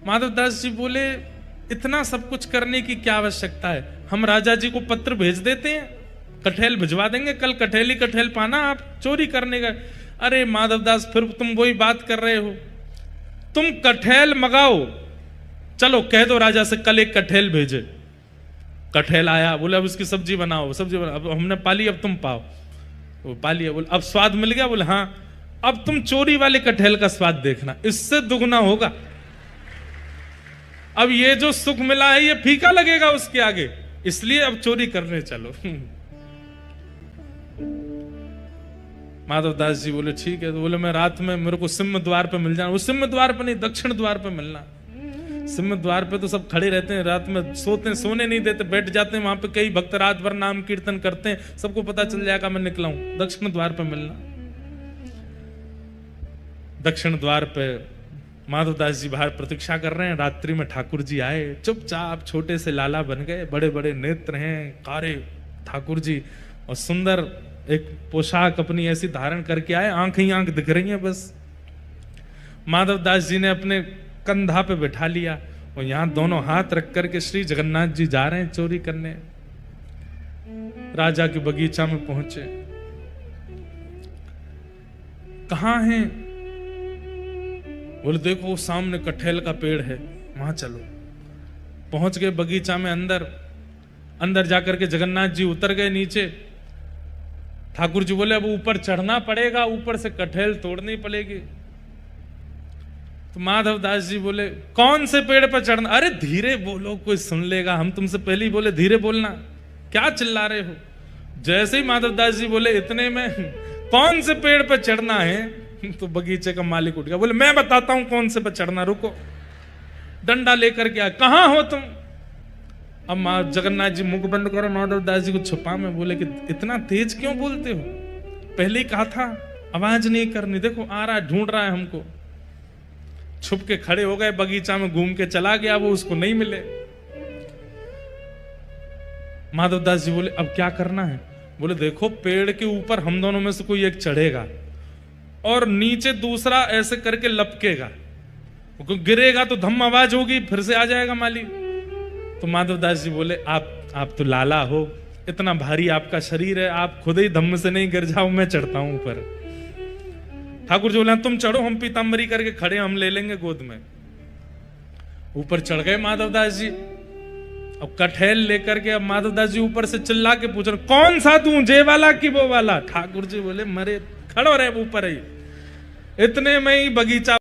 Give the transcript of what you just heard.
माधवदास जी बोले इतना सब कुछ करने की क्या आवश्यकता है, हम राजा जी को पत्र भेज देते हैं, कठेल भिजवा देंगे, कल कठेल ही कठेल पाना, आप चोरी करने का। अरे माधवदास फिर तुम वही बात कर रहे हो, तुम कठेल मंगाओ, चलो कह दो राजा से कल एक कठेल भेजे। कठेल आया, बोले अब उसकी सब्जी बनाओ, सब्जी बनाओ, अब हमने पाली अब तुम पाओ, वो पाली। बोले अब स्वाद मिल गया, बोले हाँ अब तुम चोरी वाले कठेल का स्वाद देखना, इससे दुगना होगा। अब ये जो सुख मिला है ये फीका लगेगा उसके आगे, इसलिए अब चोरी करने चलो। माधवदास जी बोले ठीक है। तो बोले मैं रात में मेरे को सिंह द्वार पे मिल जाना। वो सिंह द्वार पे नहीं, दक्षिण द्वार पे मिलना। सिंह द्वार पे तो सब खड़े रहते हैं, रात में सोते, सोने नहीं देते, बैठ जाते हैं वहां पे। कई भक्त रात भर नाम कीर्तन करते हैं, सबको पता चल जाएगा मैं निकला हूं। दक्षिण द्वार पे मिलना। दक्षिण द्वार पे माधवदास जी बाहर प्रतीक्षा कर रहे हैं। रात्रि में ठाकुर जी आए, चुपचाप छोटे से लाला बन गए, बड़े बड़े नेत्र हैं, कारे ठाकुर जी, और सुंदर एक पोशाक अपनी ऐसी धारण करके आए, आंख ही आंख दिख रही है बस। माधवदास जी ने अपने कंधा पे बैठा लिया और यहां दोनों हाथ रख करके श्री जगन्नाथ जी जा रहे हैं चोरी करने। राजा के बगीचा में पहुंचे। कहां हैं? बोले देखो सामने कटहल का पेड़ है, वहां चलो। पहुंच गए बगीचा में, अंदर जाकर के जगन्नाथ जी उतर गए नीचे। ठाकुर जी बोले अब ऊपर चढ़ना पड़ेगा, ऊपर से कटहल तोड़नी पड़ेगी। तो माधवदास जी बोले कौन से पेड़ पर चढ़ना? अरे धीरे बोलो, कोई सुन लेगा, हम तुमसे पहले ही बोले धीरे बोलना, क्या चिल्ला रहे हो? जैसे ही माधवदास जी बोले इतने में कौन से पेड़ पर चढ़ना है, तो बगीचे का मालिक उठ गया। बोले मैं बताता हूं कौन से पर चढ़ना, रुको। डंडा लेकर के आ, कहां हो तुम? अब जगन्नाथ जी मुख बंद करो, माधवदास जी को छुपा में बोले कि इतना तेज क्यों बोलते हो, पहले ही कहा था आवाज नहीं करनी, देखो आ रहा है, ढूंढ रहा है हमको। छुप के खड़े हो गए, बगीचा में घूम के चला गया, वो उसको नहीं मिले। माधवदास जी बोले अब क्या करना है? बोले देखो पेड़ के ऊपर हम दोनों में से कोई एक चढ़ेगा और नीचे दूसरा ऐसे करके लपकेगा, गिरेगा तो धम आवाज होगी, फिर से आ जाएगा माली। तो माधवदास जी बोले आप तो लाला हो, इतना भारी आपका शरीर है, आप खुद ही धम्म से नहीं गिर जाओ, मैं चढ़ता हूं ऊपर। ठाकुर जी बोले तुम चढ़ो, हम पीताम्बरी करके खड़े, हम ले लेंगे गोद में। ऊपर चढ़ गए माधवदास जी। अब कटहल लेकर के अब माधवदास जी ऊपर से चिल्ला के पूछ रहे कौन सा तू, जे वाला कि वो वाला? ठाकुर जी बोले मरे खड़ो रहे ऊपर ही। इतने में ही बगीचा